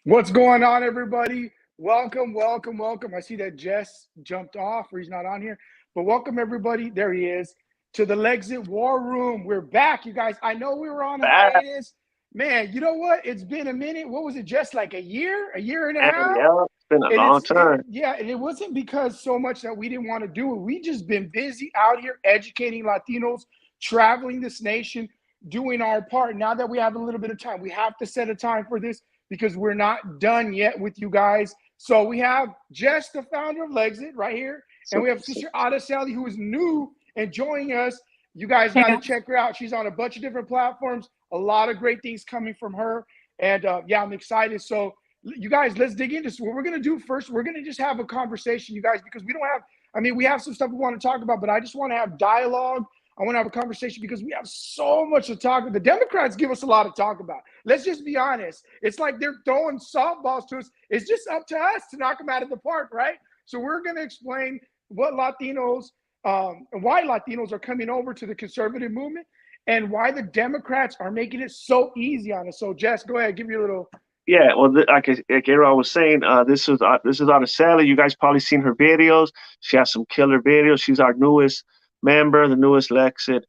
What's going on, everybody? Welcome, welcome, welcome. I see that Jess jumped off or he's not on here, but welcome, everybody. There he is to the Lexit War Room. We're back, you guys. I know we were on a Back, hiatus. Man, you know what? It's been a minute. What was it, Jess? Like a year and a and half? yeah, it's been a And long time. yeah, and it wasn't because so much that we didn't want to do it. We just been busy out here educating Latinos, traveling this nation, doing our part. Now that we have a little bit of time, we have to set a time for this because we're not done yet with you guys. So we have Jess, the founder of Lexit, right here, and So, we have so Sister Araceli, who is new and joining us. You guys got to Yeah. check her out. She's on a bunch of different platforms. A lot of great things coming from her, and yeah, I'm excited. So you guys, let's dig into this. What we're gonna do first, we're gonna just have a conversation, you guys, because we don't have. I mean, we have some stuff we want to talk about, but I just want to have dialogue. I want to have a conversation because we have so much to talk about. The Democrats give us a lot to talk about. Let's just be honest. It's like they're throwing softballs to us. It's just up to us to knock them out of the park, right? So we're going to explain what Latinos and why Latinos are coming over to the conservative movement and why the Democrats are making it so easy on us. So Jess, go ahead, give you a little. yeah, well, like Aaron was saying, this is Araceli. You guys probably seen her videos. She has some killer videos. She's our newest member, the newest Lexit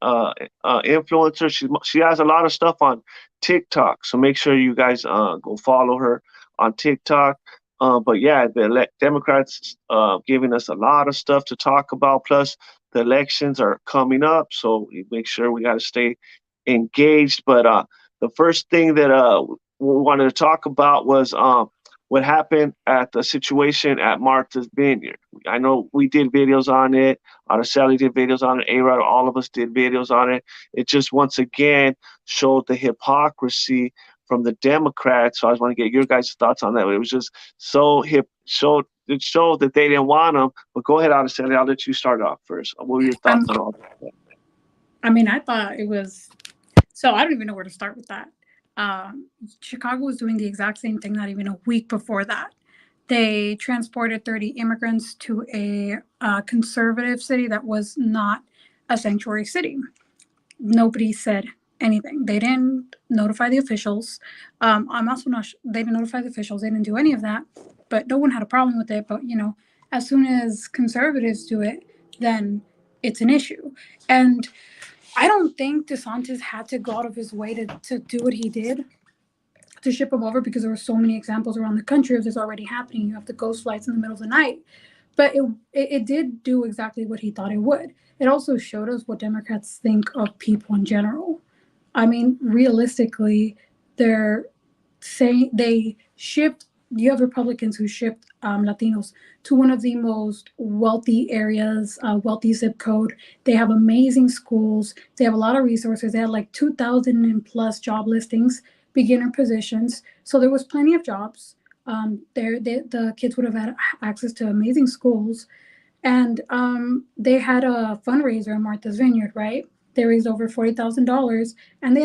influencer. She has a lot of stuff on TikTok, so make sure you guys go follow her on TikTok. But yeah, Democrats giving us a lot of stuff to talk about. Plus, the elections are coming up, so we make sure we got to stay engaged. But the first thing that we wanted to talk about was what happened at the situation at Martha's Vineyard. I know we did videos on it. Araceli did videos on it. A-Rod, all of us did videos on it. It just once again showed the hypocrisy from the Democrats. So I just want to get your guys' thoughts on that. It was just so it showed that they didn't want them. But go ahead, Araceli. I'll let you start off first. What were your thoughts Um, on all that? I mean, I thought it was so. I don't even know where to start with that. Chicago was doing the exact same thing not even a week before that. They transported 30 immigrants to a conservative city that was not a sanctuary city. Nobody said anything. They didn't notify the officials. I'm also not. They didn't notify the officials. They didn't do any of that. But no one had a problem with it. But as soon as conservatives do it, then it's an issue. And I don't think DeSantis had to go out of his way to do what he did to ship them over because there were so many examples around the country of this already happening. You have the ghost flights in the middle of the night. But it did do exactly what he thought it would. It also showed us what Democrats think of people in general. I mean, realistically, they're saying they shipped. You have Republicans who shipped Latinos to one of the most wealthy areas, wealthy zip code. They have amazing schools. They have a lot of resources. They had like 2,000 and plus job listings, beginner positions. So there was plenty of jobs. The kids would have had access to amazing schools, and they had a fundraiser in Martha's Vineyard, right? They raised over $40,000, and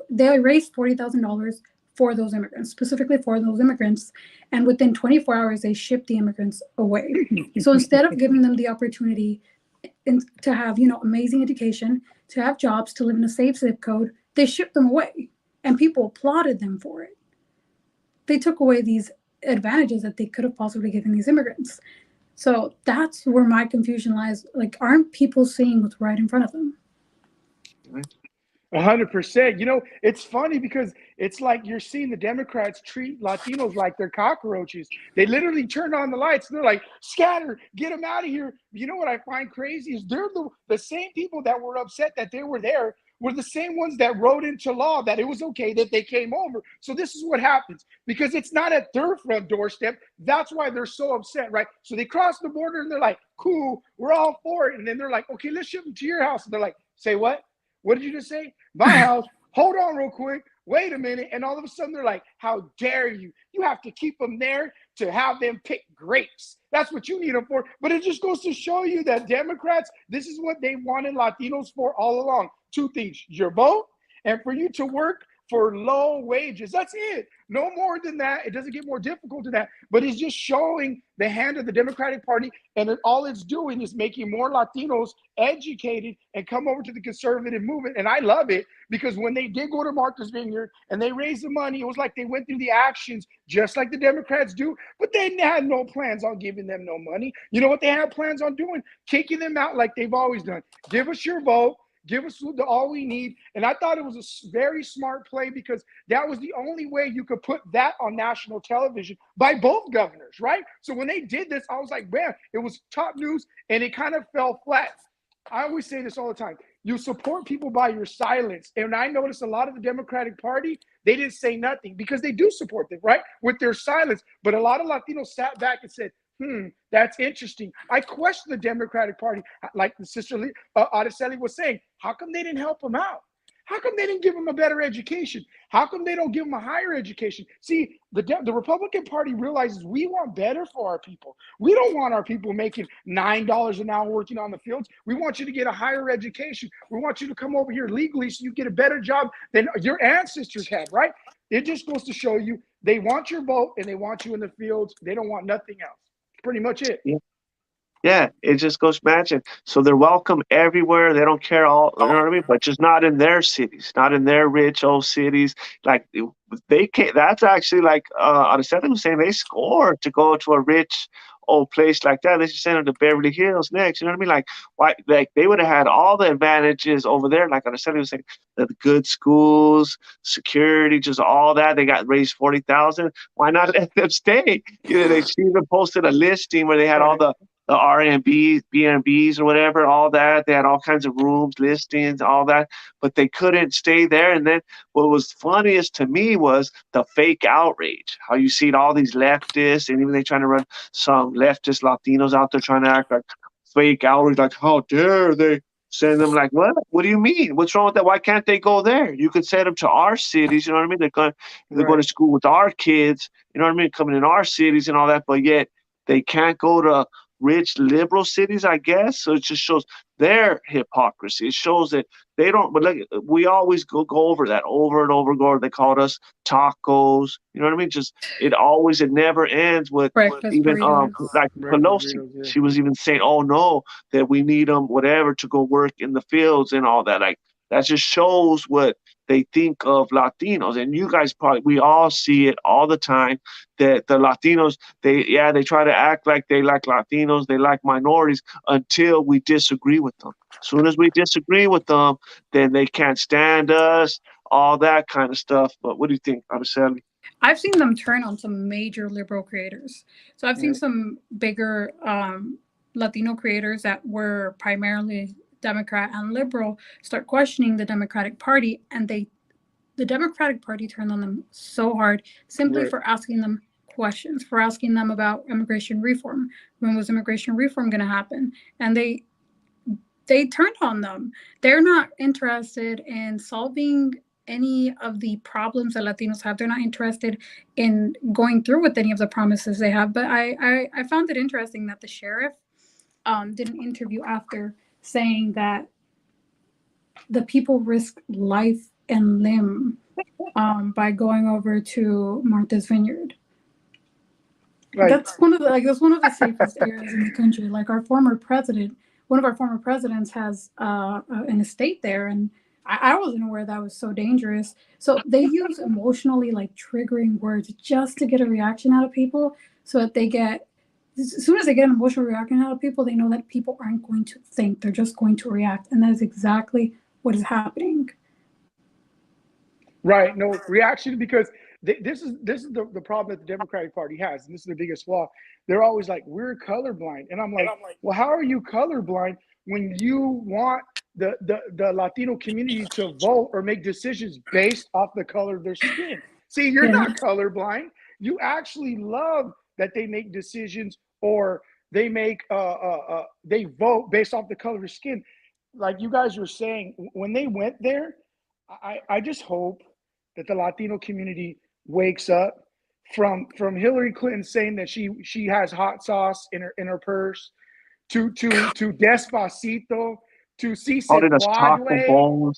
they raised $40,000 for those immigrants, specifically for those immigrants. And within 24 hours, they shipped the immigrants away. So instead of giving them the opportunity to have, amazing education, to have jobs, to live in a safe zip code, they shipped them away, and people applauded them for it. They took away these advantages that they could have possibly given these immigrants. So that's where my confusion lies. Like, aren't people seeing what's right in front of them? 100%. It's funny because it's like you're seeing the Democrats treat Latinos like they're cockroaches. They literally turn on the lights and they're like, scatter, get them out of here. You know what I find crazy is they're the same people that were upset that they were there were the same ones that wrote into law that it was okay that they came over. So this is what happens because it's not at their front doorstep. That's why they're so upset, right? So they cross the border and they're like, cool, we're all for it. And then they're like, okay, let's ship them to your house. And they're like, say what? What did you just say? My house. Hold on real quick. Wait a minute. And all of a sudden they're like, how dare you? You have to keep them there to have them pick grapes. That's what you need them for. But it just goes to show you that Democrats, this is what they wanted Latinos for all along. Two things, your vote and for you to work for low wages. That's it. No more than that. It doesn't get more difficult than that. But it's just showing the hand of the Democratic Party, and all it's doing is making more Latinos educated and come over to the conservative movement. And I love it, because when they did go to Martha's Vineyard and they raised the money, it was like they went through the actions just like the Democrats do, but they had no plans on giving them no money. You know what they had plans on doing? Kicking them out like they've always done. Give us your vote. Give us all we need. And I thought it was a very smart play, because that was the only way you could put that on national television by both governors, right? So when they did this, I was like, man, it was top news, and it kind of fell flat. I always say this all the time. You support people by your silence. And I noticed a lot of the Democratic Party, they didn't say nothing, because they do support them, right? With their silence. But a lot of Latinos sat back and said, that's interesting. I question the Democratic Party, like the sister Araceli was saying. How come they didn't help them out? How come they didn't give them a better education? How come they don't give them a higher education? See, the Republican Party realizes we want better for our people. We don't want our people making $9 an hour working on the fields. We want you to get a higher education. We want you to come over here legally so you get a better job than your ancestors had, right? It just goes to show you they want your vote and they want you in the fields. They don't want nothing else. Pretty much it. Yeah, it just goes matching. So they're welcome everywhere. They don't care all, you know what I mean? But just not in their cities, not in their rich old cities. Like they can't. That's actually like Araceli was saying, they score to go to a rich old place like that. They should send them to Beverly Hills next. You know what I mean? Like why? Like they would have had all the advantages over there. Like Araceli was saying, the good schools, security, just all that. They got raised 40,000. Why not let them stay? You know, they even posted a listing where they had all the Airbnbs, B&Bs or whatever, all that. They had all kinds of rooms, listings, all that, but they couldn't stay there. And then what was funniest to me was the fake outrage, how you see all these leftists, and even they trying to run some leftist Latinos out there trying to act like fake outrage, like how dare they send them, like, what do you mean? What's wrong with that? Why can't they go there? You could send them to our cities, you know what I mean? They're going to school with our kids, you know what I mean? Coming in our cities and all that, but yet they can't go to rich liberal cities, I guess. So it just shows their hypocrisy. It shows that they don't, but like we always go over that over and over. They called us tacos, you know what I mean? Just it never ends with breakfast even burritos. like Pelosi. She was even saying, oh no, that we need them whatever to go work in the fields and all that. Like that just shows what they think of Latinos. And you guys we all see it all the time, that the Latinos, they try to act like they like Latinos, they like minorities, until we disagree with them. As soon as we disagree with them, then they can't stand us, all that kind of stuff. But what do you think, Araceli? I've seen them turn on some major liberal creators. So I've seen some bigger Latino creators that were primarily Democrat and liberal start questioning the Democratic Party, and the Democratic Party turned on them so hard simply for asking them questions, for asking them about immigration reform. When was immigration reform going to happen? And they turned on them. They're not interested in solving any of the problems that Latinos have. They're not interested in going through with any of the promises they have. But I found it interesting that the sheriff did an interview after, saying that the people risk life and limb by going over to Martha's Vineyard. Right. That's one of the safest areas in the country. Like one of our former presidents has an estate there, and I wasn't aware that was so dangerous. So they use emotionally triggering words just to get a reaction out of people, so that as soon as they get an emotional reaction out of people, they know that people aren't going to think, they're just going to react. And that is exactly what is happening. Right. No reaction, because this is the problem that the Democratic Party has. And this is the biggest flaw. They're always like, we're colorblind. And I'm like, well, how are you colorblind when you want the Latino community to vote or make decisions based off the color of their skin? See, you're not colorblind. You actually love that they make decisions, or they make they vote based off the color of skin. Like you guys were saying, when they went there, I just hope that the Latino community wakes up from Hillary Clinton saying that she has hot sauce in her purse, to Despacito, to Si Se Puede,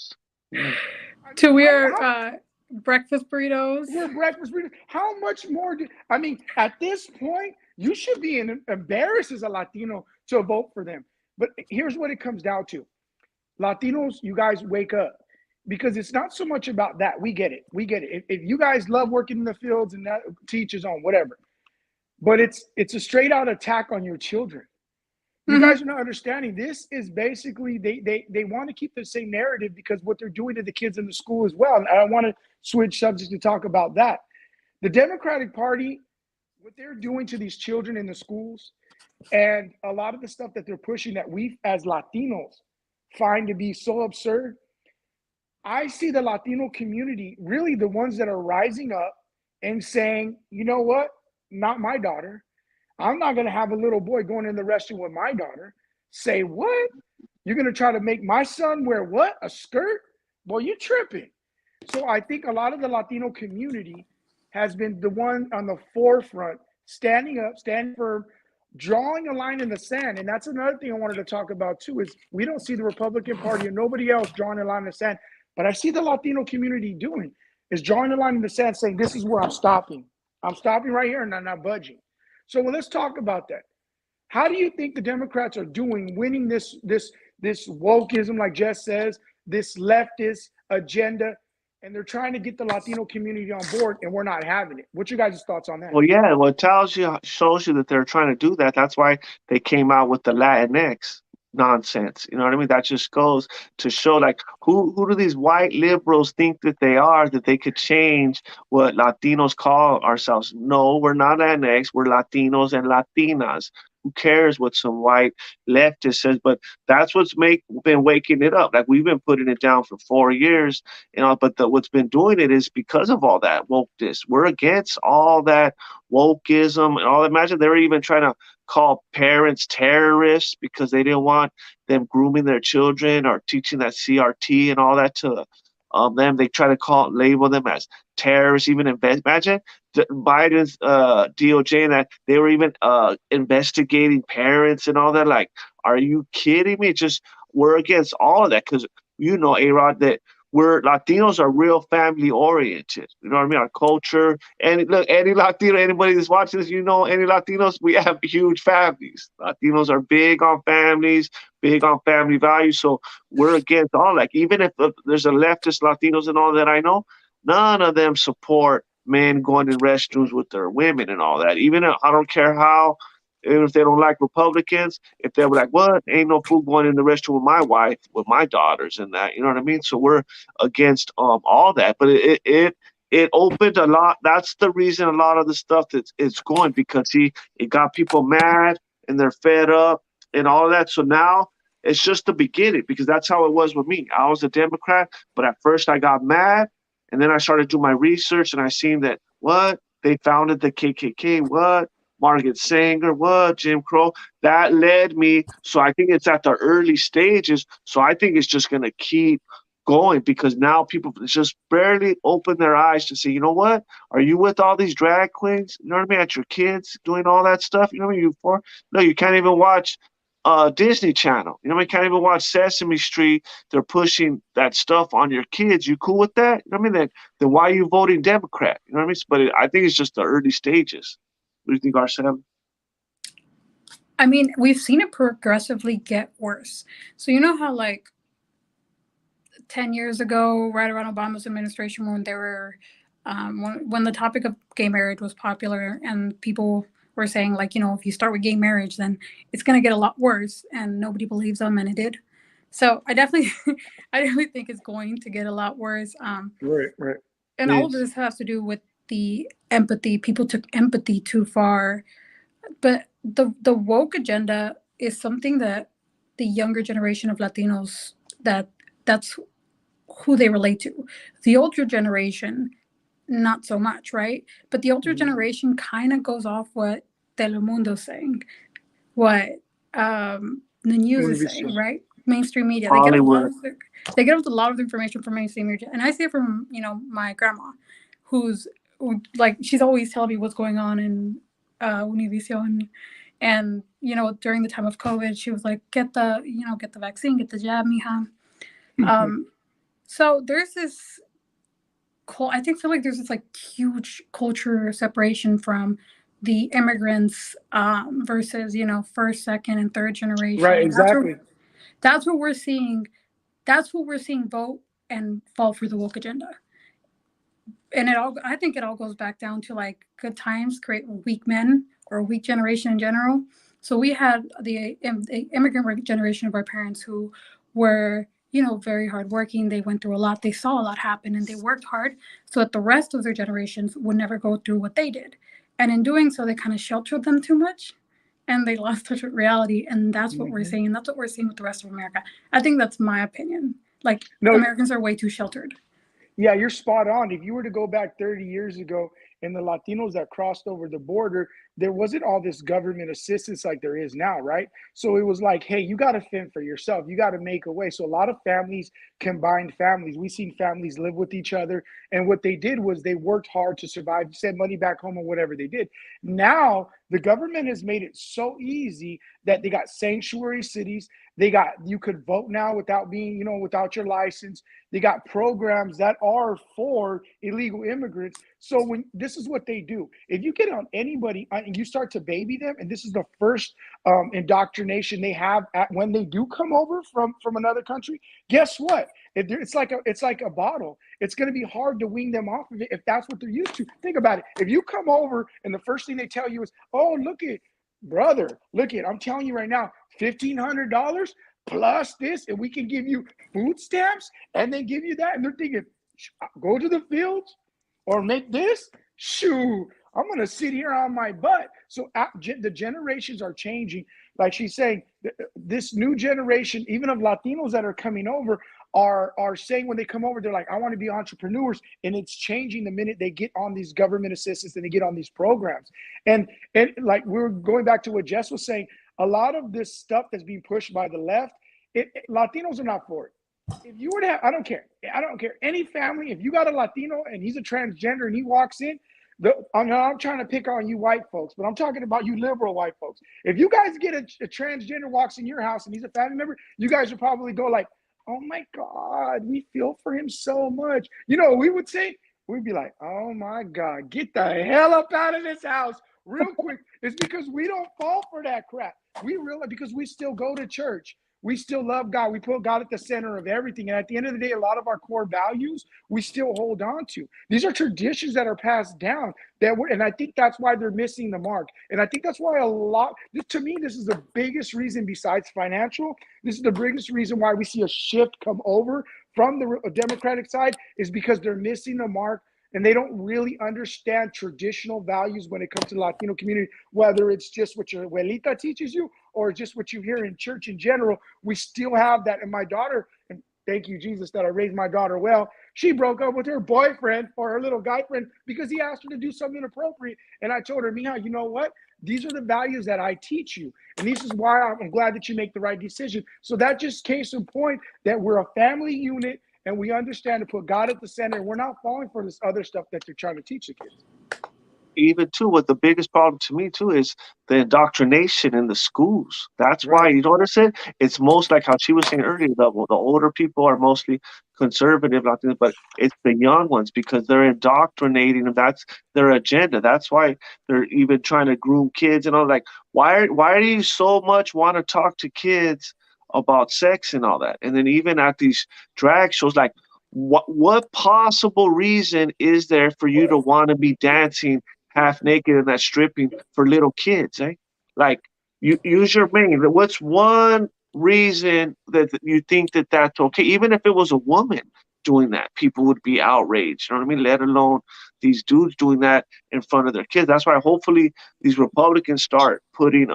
to where breakfast burritos. We're breakfast burritos. How much more I mean, at this point, you should be embarrassed as a Latino to vote for them. But here's what it comes down to. Latinos, you guys wake up, because it's not so much about that. We get it. We get it. If you guys love working in the fields and that teaches on whatever, but it's a straight out attack on your children. You guys are not understanding. This is basically they want to keep the same narrative, because what they're doing to the kids in the school as well. And I want to switch subjects to talk about that. The Democratic Party, what they're doing to these children in the schools, and a lot of the stuff that they're pushing that we as Latinos find to be so absurd. I see the Latino community, really the ones that are rising up and saying, you know what? Not my daughter. I'm not going to have a little boy going in the restroom with my daughter. Say what? You're going to try to make my son wear what? A skirt? Boy, you're tripping. So I think a lot of the Latino community has been the one on the forefront, standing up, standing firm, drawing a line in the sand. And that's another thing I wanted to talk about too, is we don't see the Republican Party and nobody else drawing a line in the sand. But I see the Latino community doing is drawing a line in the sand, saying, this is where I'm stopping. I'm stopping right here and I'm not budging. So let's talk about that. How do you think the Democrats are doing, winning this wokeism, like Jess says, this leftist agenda, and they're trying to get the Latino community on board, and we're not having it? What's your guys' thoughts on that? Well, yeah, well, it shows you that they're trying to do that. That's why they came out with the Latinx nonsense. You know what I mean? That just goes to show, like, who do these white liberals think that they are, that they could change what Latinos call ourselves? No, we're not Latinx. We're Latinos and Latinas. Who cares what some white leftist says? But that's what's been waking it up. Like, we've been putting it down for 4 years, you know. But what's been doing it is because of all that wokeness. We're against all that wokeism and all that. Imagine they were even trying to call parents terrorists because they didn't want them grooming their children or teaching that CRT and all that to them. They try to label them as terrorists. Even imagine Biden's DOJ and that they were even investigating parents and all that. Like, are you kidding me? We're against all of that, because you know, A-Rod, that Latinos are real family oriented. You know what I mean? Our culture. And look, any Latino, anybody that's watching this, you know, any Latinos, we have huge families. Latinos are big on families, big on family values. So we're against all that. Even if there's a leftist Latinos and all that, I know, none of them support men going in restrooms with their women and all that. Even I don't care how, even if they don't like Republicans, if they were like, what? Ain't no fool going in the restroom with my wife, with my daughters and that. You know what I mean? So we're against all that. But it opened a lot. That's the reason a lot of the stuff it's going, because it got people mad and they're fed up and all of that. So now it's just the beginning, because that's how it was with me. I was a Democrat, but at first I got mad, and then I started doing my research, and I seen that, what? They founded the KKK, what? Margaret Sanger, what? Jim Crow. That led me. So I think it's at the early stages. So I think it's just going to keep going, because now people just barely open their eyes to say, you know what? Are you with all these drag queens? You know what I mean? At your kids doing all that stuff? You know what I mean? No, you can't even watch Disney Channel. You know what I mean? Can't even watch Sesame Street. They're pushing that stuff on your kids. You cool with that? You know what I mean? Then why are you voting Democrat? You know what I mean? But I think it's just the early stages. What do you think, Arcel? I mean, we've seen it progressively get worse. So you know how, like, 10 years ago, right around Obama's administration, when there were when the topic of gay marriage was popular, and people were saying, like, you know, if you start with gay marriage, then it's going to get a lot worse, and nobody believes them, and it did. So I definitely think it's going to get a lot worse. Right. And all of this has to do with the empathy. People took empathy too far. But the woke agenda is something that the younger generation of Latinos, that's who they relate to. The older generation, not so much, right? But the older generation kind of goes off what Telemundo's saying, what the news is saying, right? Mainstream media. They get a lot of information from mainstream media. And I see it from, you know, my grandma, who's like, she's always telling me what's going on in Univision. And, you know, during the time of COVID, she was like, get the vaccine, get the jab, mija. So there's this I feel like there's this like huge culture separation from the immigrants versus first, second, and third Right, generation. exactly. That's what we're seeing. That's what we're seeing vote and fall for the woke agenda. And I think it all goes back down to like good times create weak men or a weak generation in general. So we had the immigrant generation of our parents who were very hardworking. They went through a lot. They saw a lot happen, and they worked hard so that the rest of their generations would never go through what they did. And in doing so, they kind of sheltered them too much, and they lost touch with reality. And that's what we're seeing. And that's what we're seeing with the rest of America. I think that's my opinion. Like No, Americans are way too sheltered. yeah, you're spot on. If you were to go back 30 years ago and the Latinos that crossed over the border, there wasn't all this government assistance like there is now, right? So it was like, hey, you got to fend for yourself. You got to make a way. So a lot of families combined families. We've seen families live with each other. And what they did was they worked hard to survive, send money back home or whatever they did. Now, the government has made it so easy that they got sanctuary cities. You could vote now without being, without your license. They got programs that are for illegal immigrants. So this is what they do. If you get on anybody and you start to baby them, and this is the first indoctrination they have when they do come over from another country, guess what? It's like a bottle. It's going to be hard to wean them off of it if that's what they're used to. Think about it. If you come over and the first thing they tell you is, "Oh, look it, brother, look it. I'm telling you right now, $1,500 plus this, and we can give you food stamps, and they give you that," and they're thinking, "Go to the fields or make this? Shoot, I'm gonna sit here on my butt." So the generations are changing. Like she's saying, this new generation, even of Latinos that are coming over, are saying when they come over, they're like, "I want to be entrepreneurs," and it's changing the minute they get on these government assistance and they get on these programs. And like we're going back to what Jess was saying, a lot of this stuff that's being pushed by the left, Latinos are not for it. If you were to have, I don't care any family, if you got a Latino and he's a transgender and he walks in, I'm not trying to pick on you white folks, but I'm talking about you liberal white folks. If you guys get a transgender walks in your house and he's a family member, you guys would probably go like, "Oh my God, we feel for him so much." We would say, we'd be like, "Oh my God, get the hell up out of this house real quick." It's because we don't fall for that crap. We realize because we still go to church. We still love God. We put God at the center of everything. And at the end of the day, a lot of our core values, we still hold on to. These are traditions that are passed down. And I think that's why they're missing the mark. And I think that's why to me, this is the biggest reason besides financial. This is the biggest reason why we see a shift come over from the Democratic side is because they're missing the mark. And they don't really understand traditional values when it comes to the Latino community, whether it's just what your abuelita teaches you or just what you hear in church in general. We still have that. And my daughter, and thank you, Jesus, that I raised my daughter well, she broke up with her boyfriend or her little guy friend because he asked her to do something inappropriate. And I told her, "Mija, you know what? These are the values that I teach you. And this is why I'm glad that you make the right decision." So that just case in point that we're a family unit. And we understand to put God at the center. And we're not falling for this other stuff that they're trying to teach the kids. Even too, what the biggest problem to me too is the indoctrination in the schools. That's why, Right. you notice it. It's most like how she was saying earlier. The older people are mostly conservative, but it's the young ones because they're indoctrinating them. That's their agenda. That's why they're even trying to groom kids and all. Like, why do you so much want to talk to kids about sex and all that? And then even at these drag shows, like, what possible reason is there for you to want to be dancing half naked and that stripping for little kids, eh? Like, you use your brain. What's one reason that you think that that's okay? Even if it was a woman doing that, people would be outraged. You know what I mean? Let alone these dudes doing that in front of their kids. That's why hopefully these Republicans start putting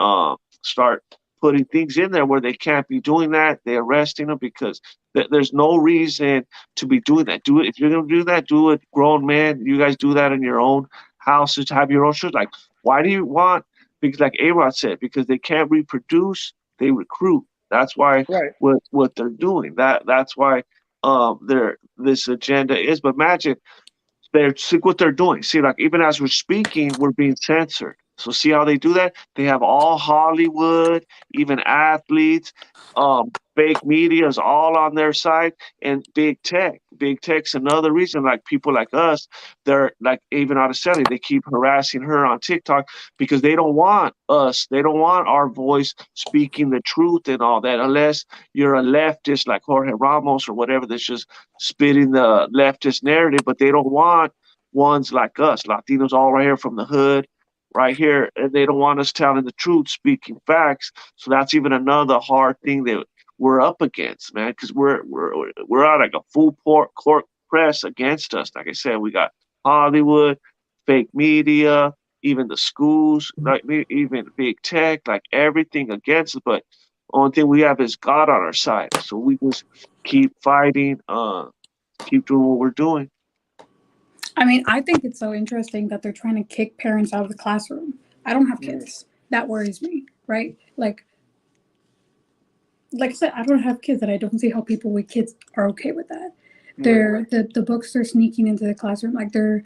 things in there where they can't be doing that. They're arresting them because there's no reason to be doing that. Do it if you're gonna do that. Do it, grown men. You guys do that in your own houses. Have your own shoes. Like, why do you want? Because, like A-Rod said, because they can't reproduce, they recruit. That's why Right. what they're doing. That's why this agenda is. But imagine see what they're doing. See, like even as we're speaking, we're being censored. So see how they do that? They have all Hollywood, even athletes, fake media is all on their side, and big tech. Big tech's another reason. Like people like us, they're like even Araceli, they keep harassing her on TikTok because they don't want us. They don't want our voice speaking the truth and all that, unless you're a leftist like Jorge Ramos or whatever that's just spitting the leftist narrative. But they don't want ones like us, Latinos, all right here from the hood, right here, and they don't want us telling the truth, speaking facts. So that's even another hard thing that we're up against, man, because we're out like a full court press against us. Like I said, we got Hollywood, fake media, even the schools, like even big tech, like everything against us. But only thing we have is God on our side. So we just keep fighting, keep doing what we're doing. I mean, I think it's so interesting that they're trying to kick parents out of the classroom. I don't have kids. That worries me, right? Like I said, I don't have kids, and I don't see how people with kids are okay with that. They're the books they're sneaking into the classroom, like they're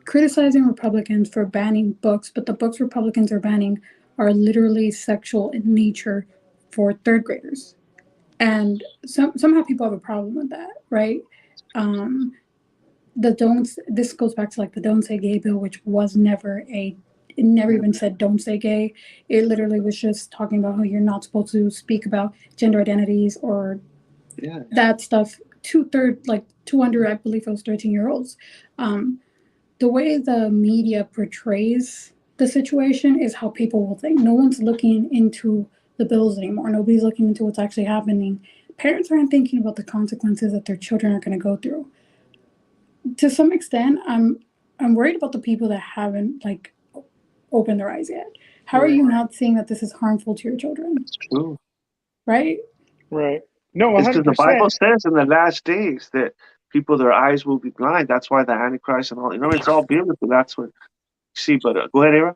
criticizing Republicans for banning books, but the books Republicans are banning are literally sexual in nature for third graders, and somehow people have a problem with that, right? This goes back to like the Don't Say Gay bill, which was never it never even said don't say gay. It literally was just talking about how you're not supposed to speak about gender identities or that stuff to under, I believe it was 13-year-olds. The way the media portrays the situation is how people will think. No one's looking into the bills anymore. Nobody's looking into what's actually happening. Parents aren't thinking about the consequences that their children are going to go through. To some extent, I'm worried about the people that haven't like opened their eyes yet. How are you not seeing that this is harmful to your children? It's true. Right? Right. No, 100%. It's because the Bible says in the last days that people, their eyes will be blind. That's why the Antichrist and all, it's all biblical. That's what you see. But go ahead, Era.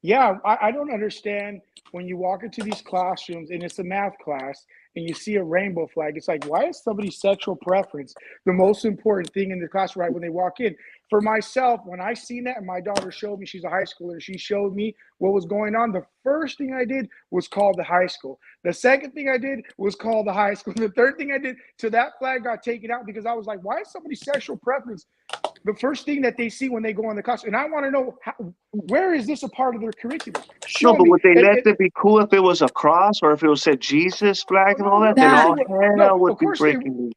Yeah, I don't understand when you walk into these classrooms and it's a math class and you see a rainbow flag. It's like, why is somebody's sexual preference the most important thing in the class right when they walk in? For myself, when I seen that and my daughter showed me, she's a high schooler, she showed me what was going on, the first thing I did was call the high school. The second thing I did was call the high school. The third thing I did, till that flag got taken out, because I was like, why is somebody's sexual preference the first thing that they see when they go in the class? And I want to know, where is this a part of their curriculum? No, but would they let it be cool if it was a cross or if it was said Jesus flag and all that? Then all hell would be breaking.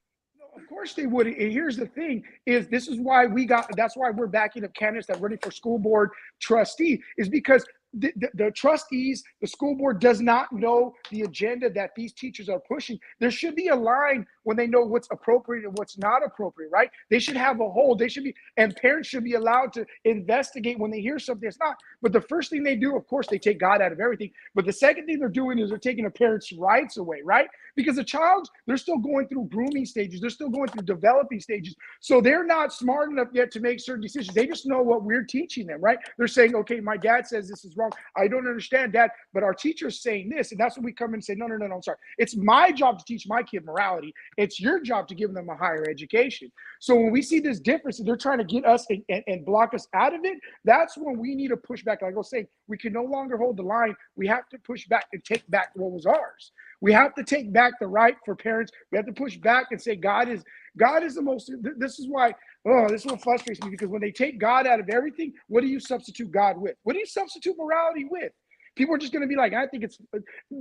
Of course they would. And here's the thing: this is why that's why we're backing up candidates that are running for school board trustee, is because the trustees, the school board does not know the agenda that these teachers are pushing. There should be a line when they know what's appropriate and what's not appropriate, right? They should have a hold. They should be, and parents should be allowed to investigate when they hear something that's not. But the first thing they do, of course, they take God out of everything. But the second thing they're doing is they're taking a parent's rights away, right? Because a child, they're still going through grooming stages. They're still going through developing stages. So they're not smart enough yet to make certain decisions. They just know what we're teaching them, right? They're saying, okay, my dad says this is wrong. I don't understand, Dad, but our teacher's saying this. And that's when we come in and say, no, I'm sorry. It's my job to teach my kid morality. It's your job to give them a higher education. So when we see this difference and they're trying to get us and block us out of it, that's when we need to push back. Like I was saying, we can no longer hold the line. We have to push back and take back what was ours. We have to take back the right for parents. We have to push back and say God is the most. This is why, this is what frustrates me, because when they take God out of everything, what do you substitute God with? What do you substitute morality with? People are just going to be like, I think it's,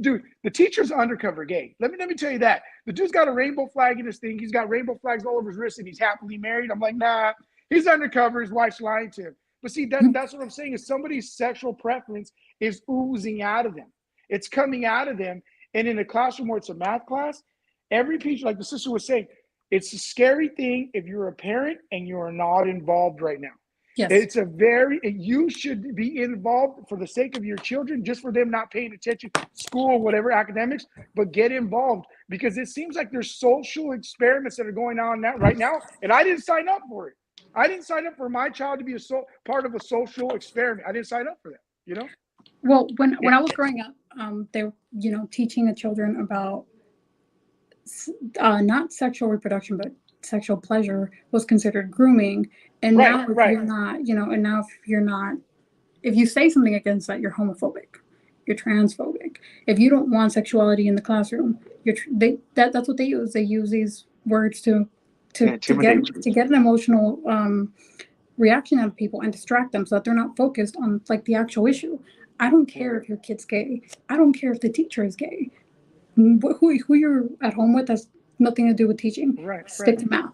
dude, the teacher's undercover gay. Let me tell you that. The dude's got a rainbow flag in his thing. He's got rainbow flags all over his wrist and he's happily married. I'm like, nah, he's undercover. His wife's lying to him. But see, that's what I'm saying, is somebody's sexual preference is oozing out of them. It's coming out of them. And in a classroom where it's a math class, every teacher, like the sister was saying, it's a scary thing if you're a parent and you are not involved right now. Yes. You should be involved for the sake of your children, just for them not paying attention, school, whatever, academics, but get involved, because it seems like there's social experiments that are going on right now. And I didn't sign up for it. I didn't sign up for my child to be part of a social experiment. I didn't sign up for that, Well, when I was growing up, they were, teaching the children about not sexual reproduction, but sexual pleasure was considered grooming. And now if you're not, if you say something against that, you're homophobic. you're transphobic. If you don't want sexuality in the classroom, that's what they use. They use these words Yeah, intimidation. to get an emotional reaction out of people and distract them so that they're not focused on like the actual issue. I don't care if your kid's gay. I don't care if the teacher is gay. Who you're at home with has nothing to do with teaching. Right, Stick right. to math,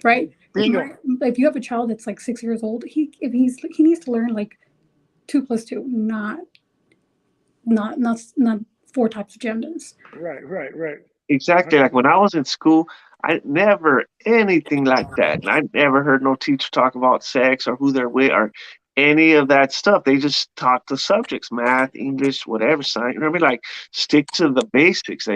right? Bingo. If you have a child that's like 6 years old, he needs to learn like 2 plus 2, not 4 types of genders. Right, right, right. Exactly. Like when I was in school, I never anything like that. And I never heard no teacher talk about sex or who they're with or any of that stuff. They just taught the subjects, math, English, whatever, science. You know what I mean? Like stick to the basics.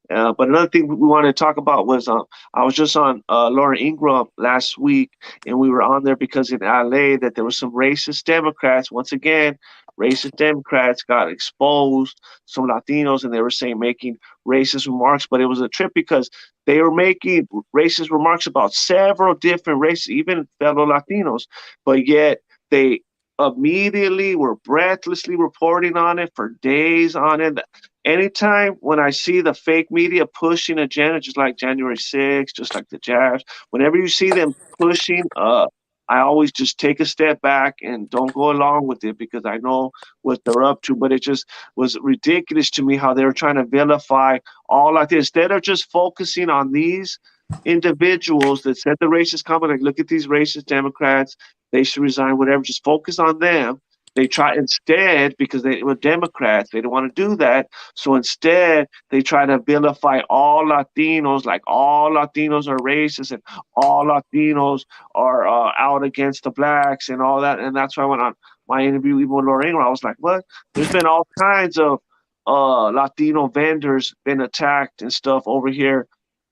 But another thing we wanted to talk about was I was just on Laura Ingraham last week, and we were on there because in LA that there were some racist Democrats. Once again, racist Democrats got exposed, some Latinos, and they were saying making racist remarks. But it was a trip because they were making racist remarks about several different races, even fellow Latinos, but yet they immediately were breathlessly reporting on it for days on end. Anytime when I see the fake media pushing agenda, just like January 6th, just like the jabs, whenever you see them pushing, I always just take a step back and don't go along with it because I know what they're up to. But it just was ridiculous to me how they were trying to vilify all like this. Instead of just focusing on these individuals that said the racist comment, like, look at these racist Democrats, they should resign, whatever, just focus on them. They try instead because they were Democrats. They don't want to do that. So instead, they try to vilify all Latinos, like all Latinos are racist and all Latinos are out against the blacks and all that. And that's why I went on my interview even with Laura Ingraham. I was like, what? There's been all kinds of Latino vendors been attacked and stuff over here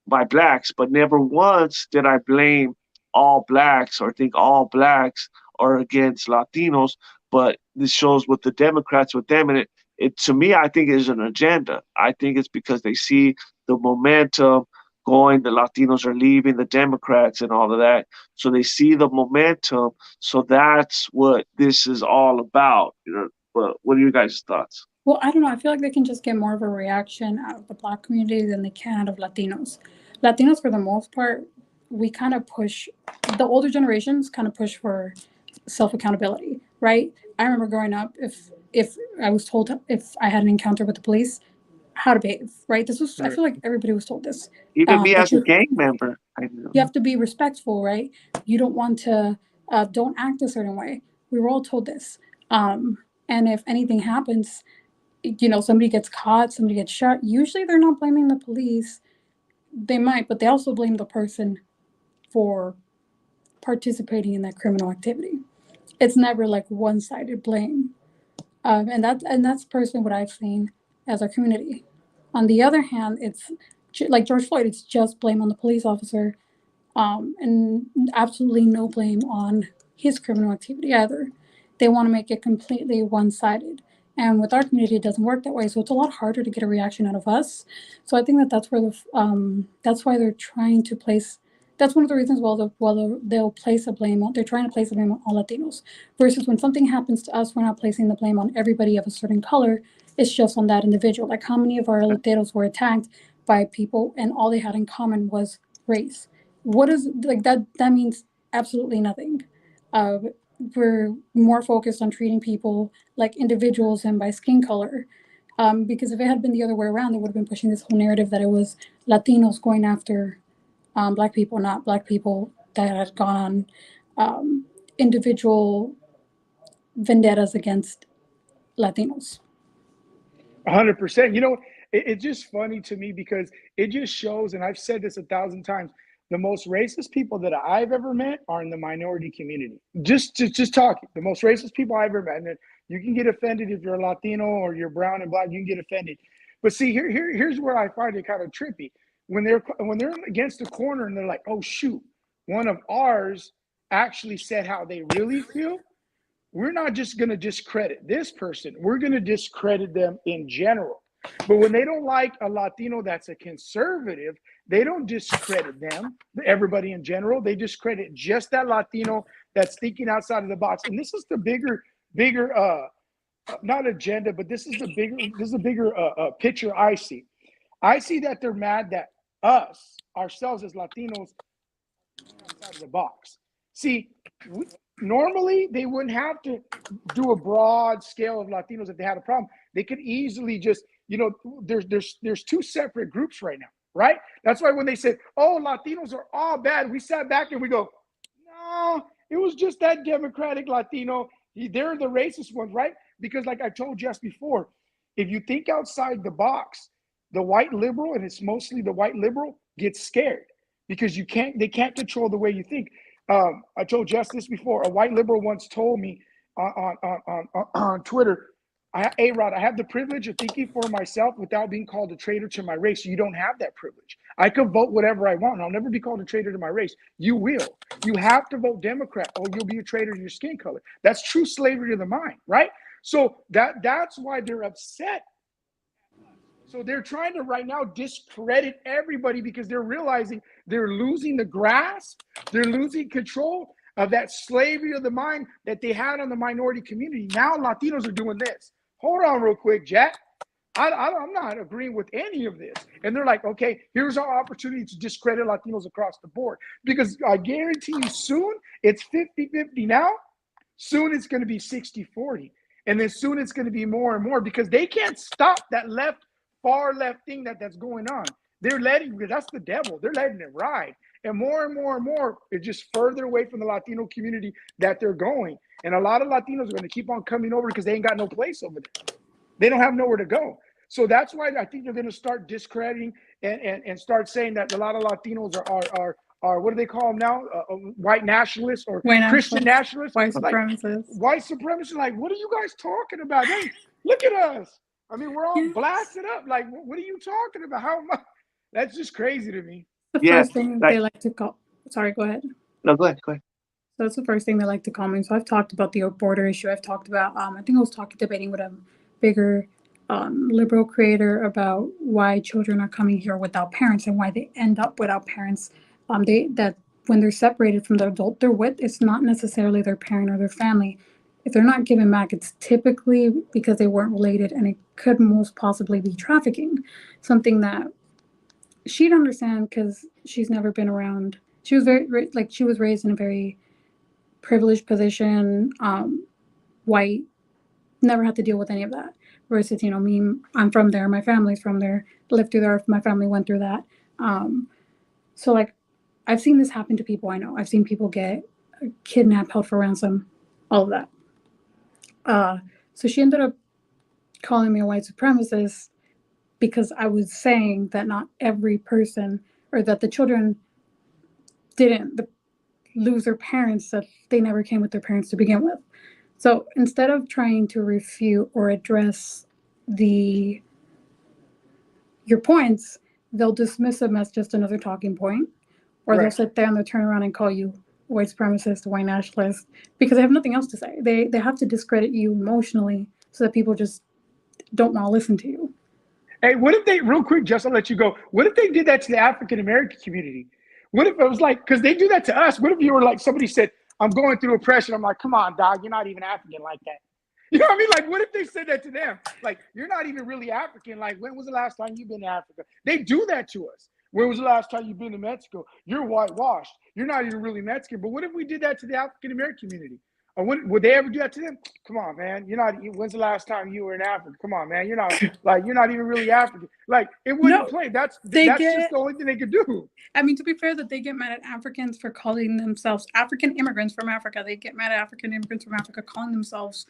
by blacks, but never once did I blame all blacks or think all blacks are against Latinos. But this shows what the Democrats with them, and it to me, I think is an agenda. I think it's because they see the momentum going, the Latinos are leaving the Democrats and all of that. So they see the momentum. So that's what this is all about. You know, but what are you guys' thoughts? Well, I don't know. I feel like they can just get more of a reaction out of the Black community than they can out of Latinos. Latinos, for the most part, we kind of push, the older generations kind of push for self accountability, right? I remember growing up, if I was told if I had an encounter with the police, how to behave, right? This was, I feel like everybody was told this. Even me as That a gang member, I know. you have to be respectful, right? You don't want to, don't act a certain way. We were all told this. And if anything happens, somebody gets caught, somebody gets shot, usually they're not blaming the police. They might, but they also blame the person for participating in that criminal activity. It's never like one-sided blame. And that's personally what I've seen as our community. On the other hand, it's like George Floyd, it's just blame on the police officer, and absolutely no blame on his criminal activity either. They want to make it completely one-sided. And with our community, it doesn't work that way. So it's a lot harder to get a reaction out of us. So I think that's where that's why they're trying to place. That's one of the reasons they'll place a blame on. They're trying to place a blame on all Latinos. Versus when something happens to us, we're not placing the blame on everybody of a certain color. It's just on that individual. Like how many of our Latinos were attacked by people, and all they had in common was race. What is like that? That means absolutely nothing. We're more focused on treating people like individuals and by skin color. Because if it had been the other way around, they would have been pushing this whole narrative that it was Latinos going after Black people, not Black people that had gone on individual vendettas against Latinos. 100%. It's just funny to me because it just shows, and I've said this 1,000 times, the most racist people that I've ever met are in the minority community. Just talking, the most racist people I've ever met. And then you can get offended if you're a Latino or you're brown and black. You can get offended. But see, here's where I find it kind of trippy. When they're against the corner and they're like, oh shoot, one of ours actually said how they really feel. We're not just going to discredit this person. We're going to discredit them in general. But when they don't like a Latino that's a conservative, they don't discredit them, everybody in general. They discredit just that Latino that's thinking outside of the box. And this is the bigger not agenda, but this is the bigger picture I see. I see that they're mad that ourselves as Latinos, outside of the box. See, normally they wouldn't have to do a broad scale of Latinos if they had a problem. They could easily just, there's two separate groups right now, right? That's why when they said, "Oh, Latinos are all bad," we sat back and we go, "No, it was just that Democratic Latino. They're the racist ones, right?" Because like I told just before, if you think outside the box, the white liberal, and it's mostly the white liberal, gets scared because they can't control the way you think. I told Jess this before. A white liberal once told me on Twitter, A-Rod, I have the privilege of thinking for myself without being called a traitor to my race. You don't have that privilege. I could vote whatever I want, and I'll never be called a traitor to my race. You will. You have to vote Democrat, or you'll be a traitor to your skin color. That's true slavery to the mind, right? So that's why they're upset. So they're trying to right now discredit everybody because they're realizing they're losing the grasp, they're losing control of that slavery of the mind that they had on the minority community. Now Latinos are doing this. Hold on real quick, Jack. I'm not agreeing with any of this. And they're like, okay, here's our opportunity to discredit Latinos across the board. Because I guarantee you soon, it's 50-50 now. Soon it's going to be 60-40. And then soon it's going to be more and more because they can't stop that far left thing that's going on. They're because that's the devil. They're letting it ride. And more and more, it's just further away from the Latino community that they're going. And a lot of Latinos are going to keep on coming over because they ain't got no place over there. They don't have nowhere to go. So that's why I think they're going to start discrediting and start saying that a lot of Latinos are what do they call them now? White nationalists or Christian nationalists? White supremacists. White supremacists. Like, what are you guys talking about? Hey, look at us. I mean, we're all blasted up. Like, what are you talking about? How am I? That's just crazy to me. The first thing they like to call. Sorry, go ahead. No, go ahead. So that's the first thing they like to call me. So I've talked about the border issue. I've talked about. I think I was debating with a bigger liberal creator about why children are coming here without parents and why they end up without parents. That when they're separated from the adult they're with, it's not necessarily their parent or their family. If they're not given back, it's typically because they weren't related, and it could most possibly be trafficking, something that she'd understand because she's never been around. She was she was raised in a very privileged position, white, never had to deal with any of that. Versus, me, I'm from there, my family's from there, lived through there, my family went through that. So I've seen this happen to people I know. I've seen people get kidnapped, held for ransom, all of that. So she ended up calling me a white supremacist because I was saying that not every person, or that the children didn't lose their parents, that they never came with their parents to begin with. So instead of trying to refute or address your points, they'll dismiss them as just another talking point, or they'll sit there and they'll turn around and call you white supremacist, white nationalist, because they have nothing else to say. They have to discredit you emotionally so that people just don't want to listen to you. Hey, what if they, real quick, just to let you go, what if they did that to the African American community? What if it was like, because they do that to us, what if you were like, somebody said, I'm going through oppression. I'm like, come on, dog, you're not even African like that. You know what I mean? Like, what if they said that to them? Like, you're not even really African. Like, when was the last time you've been to Africa? They do that to us. When was the last time you've been to Mexico? You're whitewashed. You're not even really Mexican. But what if we did that to the African American community? Or would they ever do that to them? Come on, man. You're not. When's the last time you were in Africa? Come on, man. You're not even really African. Like, it wouldn't play. That's just the only thing they could do. I mean, to be fair, that they get mad at Africans for calling themselves African immigrants from Africa. They get mad at African immigrants from Africa calling themselves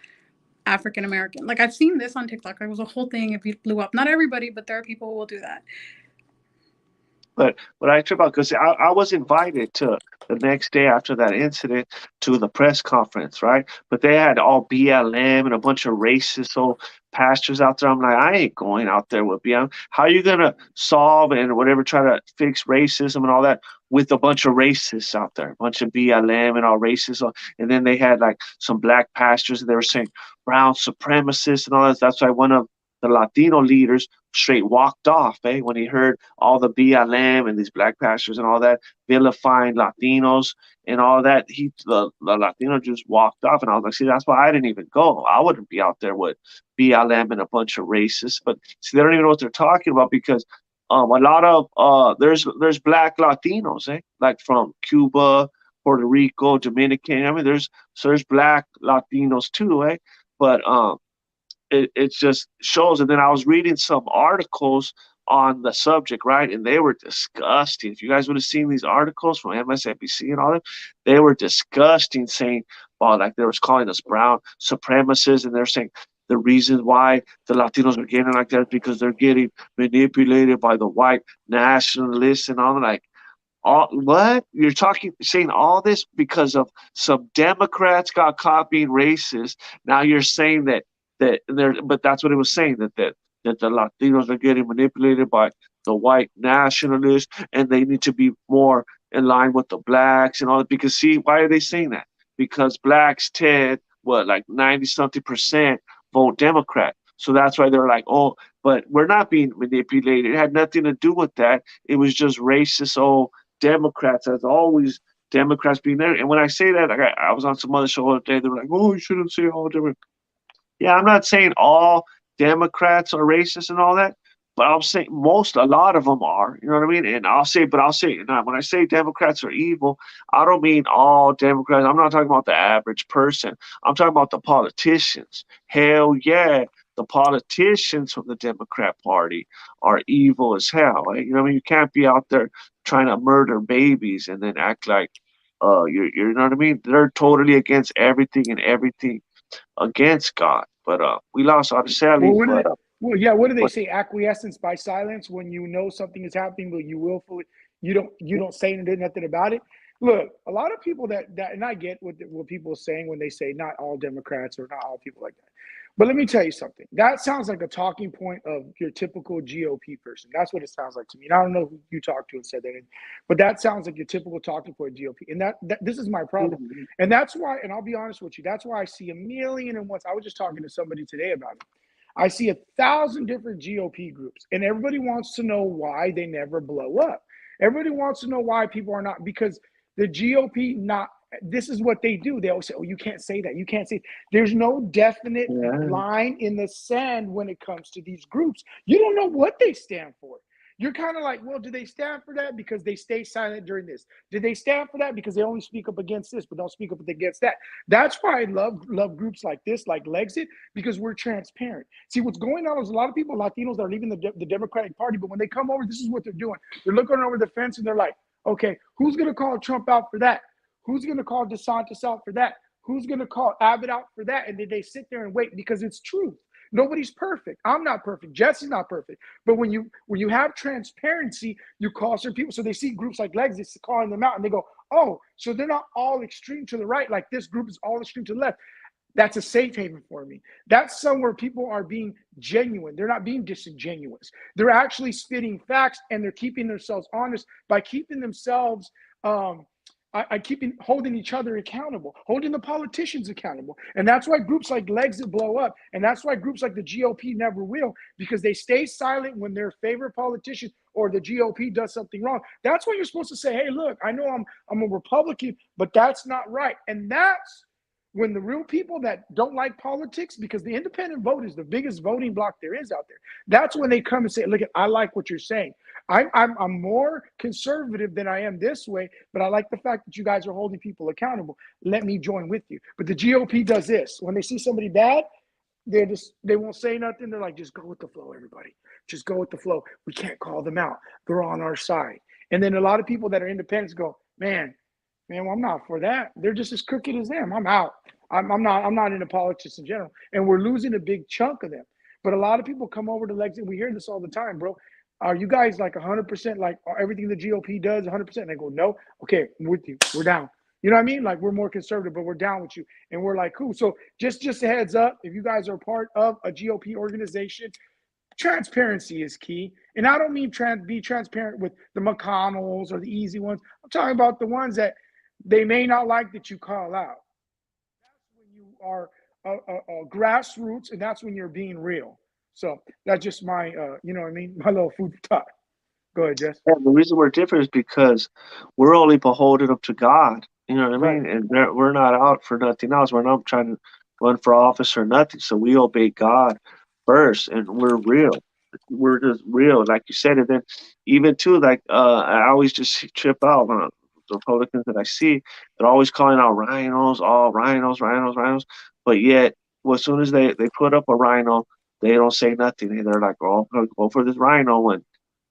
African American. Like, I've seen this on TikTok. There was a whole thing. If it blew up, not everybody, but there are people who will do that. But what I trip out, because I was invited to the next day after that incident to the press conference, right? But they had all BLM and a bunch of racist old pastors out there. I'm like, I ain't going out there with BLM. How are you going to solve and whatever, try to fix racism and all that with a bunch of racists out there, a bunch of BLM and all racists? And then they had like some black pastors, and they were saying brown supremacists and all that. That's why one of the Latino leaders straight walked off, when he heard all the BLM and these black pastors and all that vilifying Latinos and all that. The Latino just walked off, and I was like, see, that's why I didn't even go. I wouldn't be out there with BLM and a bunch of racists. But see, they don't even know what they're talking about because a lot of there's black Latinos, like from Cuba, Puerto Rico, Dominican. I mean, there's black Latinos too, But it just shows. And then I was reading some articles on the subject, right? And they were disgusting. If you guys would have seen these articles from MSNBC and all that, they were disgusting, saying, well, like they was calling us brown supremacists, and they're saying the reason why the Latinos are getting like that is because they're getting manipulated by the white nationalists and all that. Like, what you're saying all this because of some Democrats got caught being racist. Now you're saying but that's what it was saying, that the Latinos are getting manipulated by the white nationalists, and they need to be more in line with the blacks and all that. Because see, why are they saying that? Because blacks tend, like 90-something% vote Democrat. So that's why they're like, oh, but we're not being manipulated. It had nothing to do with that. It was just racist, Democrats, as always, Democrats being there. And when I say that, like I was on some other show the other day, they were like, oh, you shouldn't say all Democrats. Yeah, I'm not saying all Democrats are racist and all that, but I'm saying a lot of them are. You know what I mean? And I'll say, now, when I say Democrats are evil, I don't mean all Democrats. I'm not talking about the average person. I'm talking about the politicians. Hell yeah, the politicians from the Democrat Party are evil as hell. You know what I mean? You can't be out there trying to murder babies and then act like you know what I mean? They're totally against everything against God. But we lost Araceli. What do they say? Acquiescence by silence. When you know something is happening, but you willfully you don't say nothing about it. Look, a lot of people that and I get what people are saying when they say not all Democrats or not all people like that. But let me tell you something. That sounds like a talking point of your typical GOP person. That's what it sounds like to me. And I don't know who you talked to and said that, but that sounds like your typical talking point of GOP. And that this is my problem. Mm-hmm. And that's why, and I'll be honest with you, that's why I see a million and once. I was just talking to somebody today about it. I see 1,000 different GOP groups, and everybody wants to know why they never blow up. Everybody wants to know why people are not, because the GOP this is what they do. They always say, oh, you can't say that. You can't say. There's no definite line in the sand when it comes to these groups. You don't know what they stand for. You're kind of like, well, do they stand for that because they stay silent during this? Do they stand for that because they only speak up against this, but don't speak up against that? That's why I love groups like this, like Legsit, because we're transparent. See, what's going on is a lot of people, Latinos, that are leaving the Democratic Party, but when they come over, this is what they're doing. They're looking over the fence and they're like, okay, who's going to call Trump out for that? Who's going to call DeSantis out for that? Who's going to call Abbott out for that? And then they sit there and wait because it's truth. Nobody's perfect. I'm not perfect. Jesse's not perfect. But when you have transparency, you call certain people. So they see groups like Legsit calling them out and they go, oh, so they're not all extreme to the right. Like this group is all extreme to the left. That's a safe haven for me. That's somewhere people are being genuine. They're not being disingenuous. They're actually spitting facts and they're keeping themselves honest by keeping themselves holding each other accountable, holding the politicians accountable. And that's why groups like Legsit blow up. And that's why groups like the GOP never will, because they stay silent when their favorite politician or the GOP does something wrong. That's when you're supposed to say, hey, look, I know I'm a Republican, but that's not right. And that's when the real people that don't like politics, because the independent vote is the biggest voting block there is out there, that's when they come and say, look, I like what you're saying. I'm more conservative than I am this way, but I like the fact that you guys are holding people accountable. Let me join with you. But the GOP does this. When they see somebody bad, they won't say nothing. They're like, just go with the flow, everybody. Just go with the flow. We can't call them out. They're on our side. And then a lot of people that are independents go, man, well, I'm not for that. They're just as crooked as them. I'm out. I'm not into politics in general. And we're losing a big chunk of them. But a lot of people come over to Legsit. We hear this all the time, bro. Are you guys like 100% like everything the GOP does 100%? And they go, no. Okay, I'm with you. We're down. You know what I mean? Like we're more conservative, but we're down with you. And we're like, cool. So just a heads up, if you guys are part of a GOP organization, transparency is key. And I don't mean be transparent with the McConnells or the easy ones. I'm talking about the ones that they may not like that you call out. That's when you are a grassroots, and that's when you're being real. So that's just my, you know what I mean? My little food for thought. Go ahead, Jess. Yeah, the reason we're different is because we're only beholden up to God. You know what I Right. mean? And we're not out for nothing else. We're not trying to run for office or nothing. So we obey God first, and we're real. We're just real, like you said. And then even too, like I always just trip out on the Republicans that I see. They're always calling out rhinos, all rhinos, rhinos, rhinos. But yet, well, as soon as they put up a rhino, they don't say nothing. They're like, "Oh, I'm gonna go for this rhino," and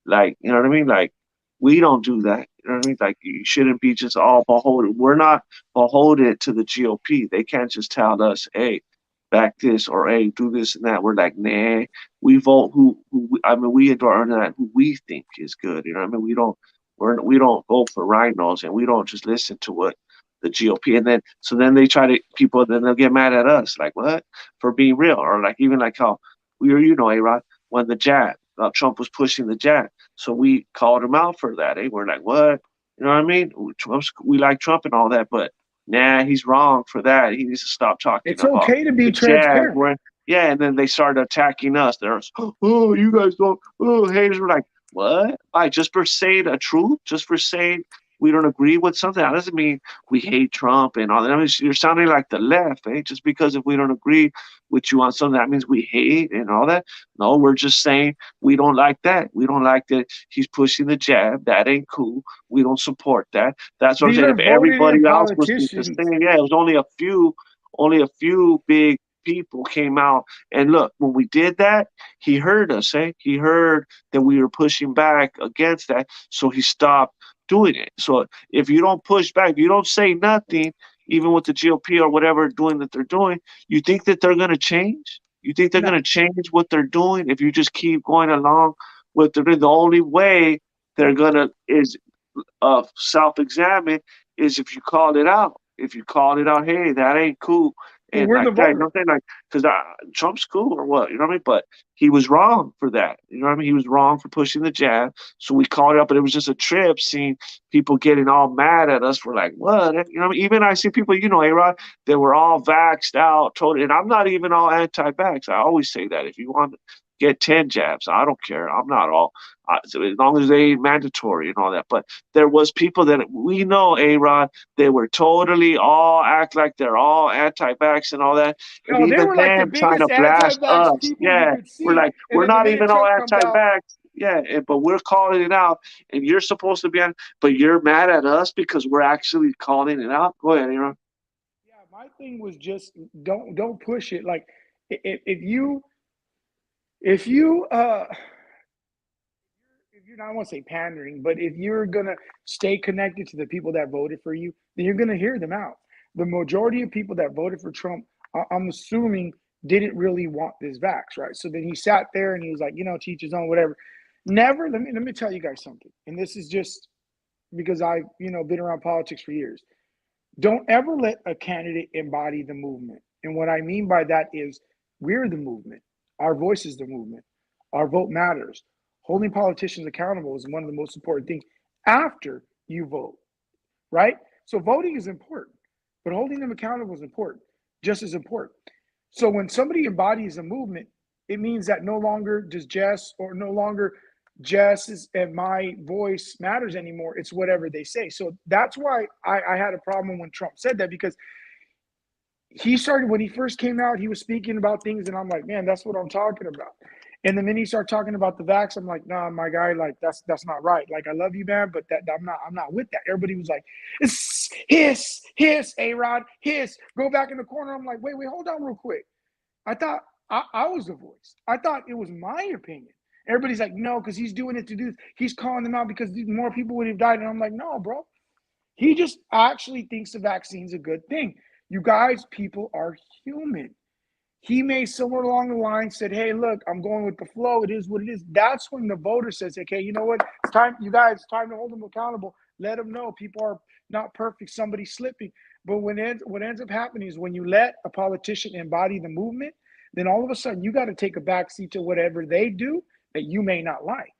like, you know what I mean? Like, we don't do that. You know what I mean? Like, you shouldn't be just all beholden. We're not beholden to the GOP. They can't just tell us, hey, back this or hey, do this and that. We're like, nah, we vote I mean, we endure that who we think is good. You know what I mean? We don't go for rhinos and we don't just listen to what the GOP. And then, so then they try to, people, then they'll get mad at us. Like, what? For being real. Or like, even like how we were, you know, A-Rod, when the jab, Trump was pushing the jab. So we called him out for that. Eh? We're like, what? You know what I mean? We like Trump and all that, but nah, he's wrong for that. He needs to stop talking It's about okay to be the jab. transparent. Yeah, and then they started attacking us. There's, oh, you guys don't, oh, haters. We're like, what? Why? Just for saying a truth? Just for saying we don't agree with something? That doesn't mean we hate Trump and all that. I mean, you're sounding like the left, eh? Just because if we don't agree with you on something, that means we hate and all that. No, we're just saying we don't like that. We don't like that he's pushing the jab. That ain't cool. We don't support that. That's what I'm These saying. are If voted in everybody else was the politicians. same, yeah, it was only a few big people came out. And look, when we did that, he heard us, eh? He heard that we were pushing back against that, so he stopped doing it. So if you don't push back, if you don't say nothing, even with the GOP or whatever doing that they're doing, you think that they're going to change? You think they're No, going to change what they're doing if you just keep going along with the only way they're going to is self-examine is if you call it out. If you call it out, hey, that ain't cool, well, and we're the like that, you know voter. what I'm saying? Like, because Trump's cool or what, you know what I mean? But he was wrong for that, you know what I mean? He was wrong for pushing the jab, so we called it out. But it was just a trip seeing people getting all mad at us for like, what? You know what I mean? Even I see people, you know, A-Rod, they were all vaxxed out, totally, and I'm not even all anti-vax. I always say that if you want to get 10 jabs, I don't care. I'm not all, so as long as they ain't mandatory and all that. But there was people that we know, A-Rod, they were totally all act like they're all anti-vax and all that. And No, they even were like the them trying to biggest blast anti-vax us. people you Yeah, could we're see. like, And we're then the not minute even all Trump comes out, anti-vax. Yeah, but we're calling it out. And you're supposed to be on, but you're mad at us because we're actually calling it out. Go ahead, Aaron. yeah, my thing was just don't push it. Like if you if you're not, I want to say pandering, but if you're gonna stay connected to the people that voted for you, then you're gonna hear them out. The majority of people that voted for Trump, I'm assuming, didn't really want this vax, right? So then he sat there and he was like, you know, teach his own, whatever. Never. Let me tell you guys something, and this is just because I've been around politics for years. Don't ever let a candidate embody the movement, and what I mean by that is we're the movement. Our voice is the movement. Our vote matters. Holding politicians accountable is one of the most important things after you vote, right? So voting is important, but holding them accountable is important, just as important. So when somebody embodies a movement, it means that no longer does Jess or no longer Jess's and my voice matters anymore. It's whatever they say. So that's why I had a problem when Trump said that, because he started, when he first came out, he was speaking about things, and I'm like, man, that's what I'm talking about. And then he started talking about the vax. I'm like, nah, my guy, like that's not right. Like, I love you, man, but that I'm not with that. Everybody was like, it's hiss, A-Rod, hiss. Go back in the corner. I'm like, wait, hold on real quick. I thought I was the voice. I thought it was my opinion. Everybody's like, no, because he's doing it to do. He's calling them out because more people would have died. And I'm like, no, bro. He just actually thinks the vaccine's a good thing. You guys, people are human. He may somewhere along the line said, hey, look, I'm going with the flow. It is what it is. That's when the voter says, okay, you know what? It's time, you guys, it's time to hold them accountable. Let them know people are not perfect. Somebody's slipping. But what ends up happening is when you let a politician embody the movement, then all of a sudden you got to take a backseat to whatever they do that you may not like,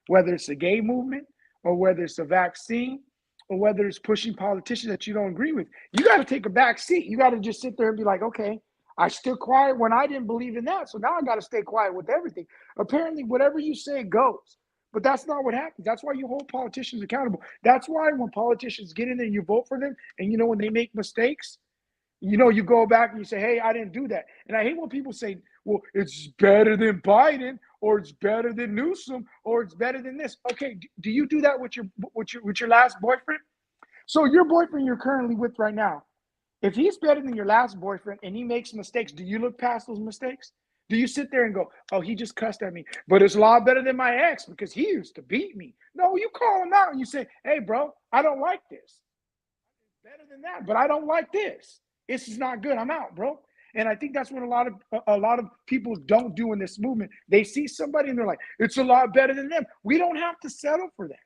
whether it's the gay movement or whether it's a vaccine or whether it's pushing politicians that you don't agree with. You got to take a back seat. You got to just sit there and be like, okay, I stood quiet when I didn't believe in that. So now I got to stay quiet with everything. Apparently, whatever you say goes. But that's not what happens. That's why you hold politicians accountable. That's why when politicians get in there, you vote for them, and when they make mistakes, you go back and you say, hey, I didn't do that. And I hate when people say, well, it's better than Biden, or it's better than Newsom, or it's better than this. Okay, do you do that with your last boyfriend? So your boyfriend you're currently with right now, if he's better than your last boyfriend and he makes mistakes, do you look past those mistakes? Do you sit there and go, oh, he just cussed at me, but it's a lot better than my ex because he used to beat me? No, you call him out and you say, hey, bro, I don't like this. Better than that, but I don't like this. This is not good. I'm out, bro. And I think that's what a lot of people don't do in this movement. They see somebody and they're like, it's a lot better than them. We don't have to settle for that.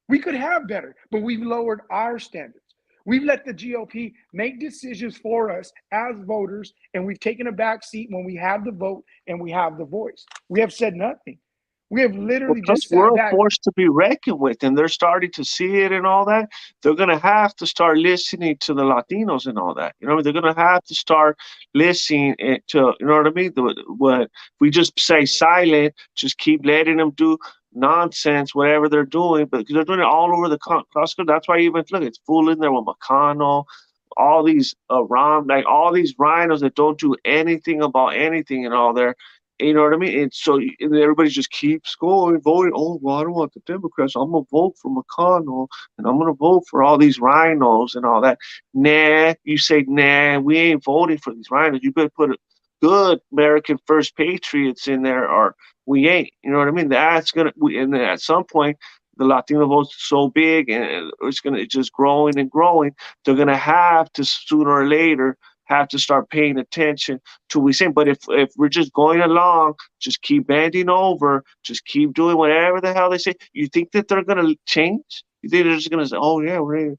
We could have better, but we've lowered our standards. We've let the GOP make decisions for us as voters, and we've taken a back seat when we have the vote and we have the voice. We have said nothing. We have literally Plus, just we're sat a back. force to be reckoned with, and they're starting to see it and all that. They're going to have to start listening to the Latinos and all that. They're going to have to start listening to, you know what I mean? What we just say silent, just keep letting them do nonsense, whatever they're doing, but because they're doing it all over the country. That's why even look, it's full in there with McConnell, all these like all these rhinos that don't do anything about anything and all there. You know what I mean? And so and everybody just keeps going, voting. Oh, well, I don't want the Democrats. I'm going to vote for McConnell, and I'm going to vote for all these rhinos and all that. Nah, you say, nah, we ain't voting for these rhinos. You better put a good American First Patriots in there, or we ain't. You know what I mean? That's going to, and then at some point, the Latino vote's so big and it's just growing and growing. They're going to have to sooner or later have to start paying attention to what we say. But if we're just going along, just keep bending over, just keep doing whatever the hell they say, you think that they're going to change? You think they're just going to say, oh, yeah, we're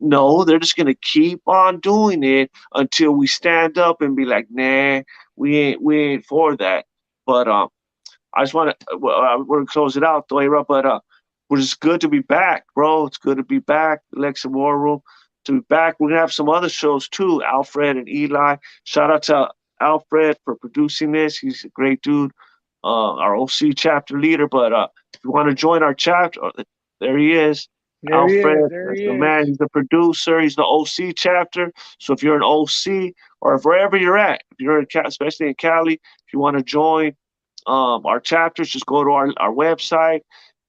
no, they're just going to keep on doing it until we stand up and be like, nah, we ain't for that. But I just want to, we're going to close it out, though, Rob, but we're just good to be back, bro. It's good to be back, Alexa War Room. To be back. We're gonna have some other shows too, Alfred and Eli. Shout out to Alfred for producing this. He's a great dude, our OC chapter leader. But if you want to join our chapter, there he is. There Alfred, he is. There that's he the is. man. He's the producer. He's the OC chapter. So if you're an OC or if wherever you're at, if you're in especially in Cali, if you want to join our chapters, just go to our website.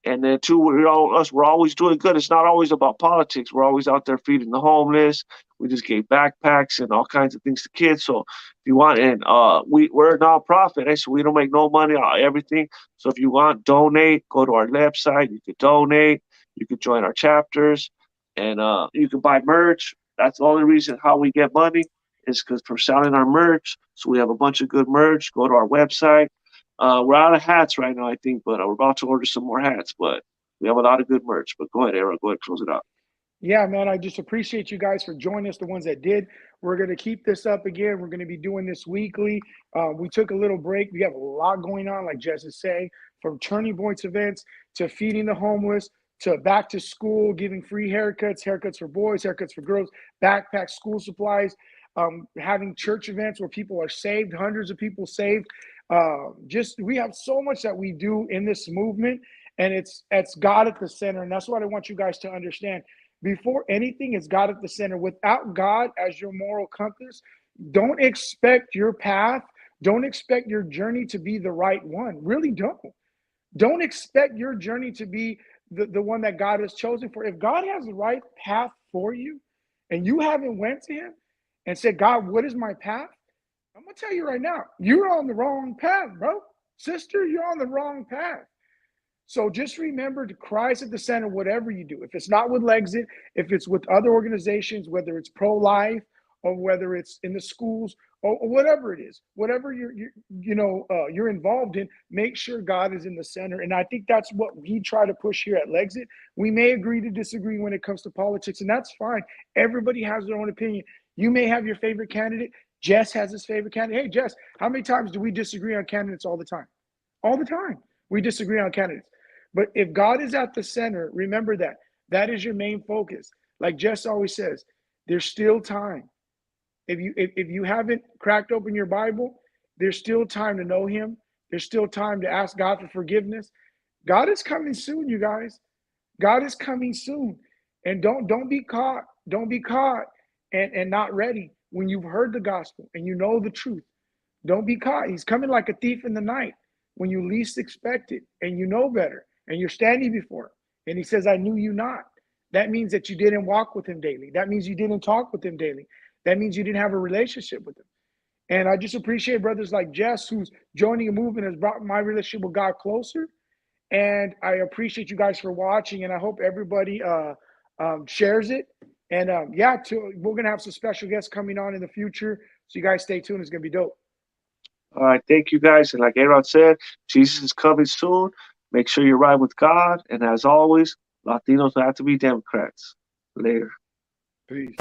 And then too, we're always doing good. It's not always about politics. We're always out there feeding the homeless. We just gave backpacks and all kinds of things to kids. So if you want, and we're a nonprofit, so we don't make no money on everything. So if you want, donate. Go to our website. You can donate. You can join our chapters, and you can buy merch. That's the only reason how we get money is because we're selling our merch. So we have a bunch of good merch. Go to our website. We're out of hats right now, I think, but we're about to order some more hats. But we have a lot of good merch. But go ahead, Aaron. Go ahead, close it out. Yeah, man, I just appreciate you guys for joining us, the ones that did. We're going to keep this up again. We're going to be doing this weekly. We took a little break. We have a lot going on, like Jess is saying, from Turning Points events to feeding the homeless to back to school, giving free haircuts for boys, haircuts for girls, backpacks, school supplies, having church events where people are saved, hundreds of people saved. We have so much that we do in this movement, and it's God at the center. And that's what I want you guys to understand. Before anything, it's God at the center. Without God as your moral compass, don't expect your path, don't expect your journey to be the right one. Really don't. Don't expect your journey to be the one that God has chosen for. If God has the right path for you and you haven't went to him and said, God, what is my path? I'm going to tell you right now, you're on the wrong path, bro. Sister, you're on the wrong path. So just remember to Christ at the center, whatever you do. If it's not with Lexit, if it's with other organizations, whether it's pro-life or whether it's in the schools or whatever it is, whatever you're involved in, make sure God is in the center. And I think that's what we try to push here at Lexit. We may agree to disagree when it comes to politics, and that's fine. Everybody has their own opinion. You may have your favorite candidate. Jess has his favorite candidate. Hey, Jess, how many times do we disagree on candidates all the time? All the time. We disagree on candidates. But if God is at the center, remember that is your main focus. Like Jess always says, there's still time. if you haven't cracked open your Bible, there's still time to know him. There's still time to ask God for forgiveness. God is coming soon, you guys. God is coming soon. And don't be caught. Don't be caught and not ready when you've heard the gospel and you know the truth. Don't be caught. He's coming like a thief in the night when you least expect it and you know better and you're standing before him. And he says, I knew you not. That means that you didn't walk with him daily. That means you didn't talk with him daily. That means you didn't have a relationship with him. And I just appreciate brothers like Jess, who's joining a movement, has brought my relationship with God closer. And I appreciate you guys for watching. And I hope everybody shares it. And we're going to have some special guests coming on in the future. So you guys stay tuned. It's going to be dope. All right. Thank you, guys. And like Aaron said, Jesus is coming soon. Make sure you ride with God. And as always, Latinos have to be Democrats. Later. Peace.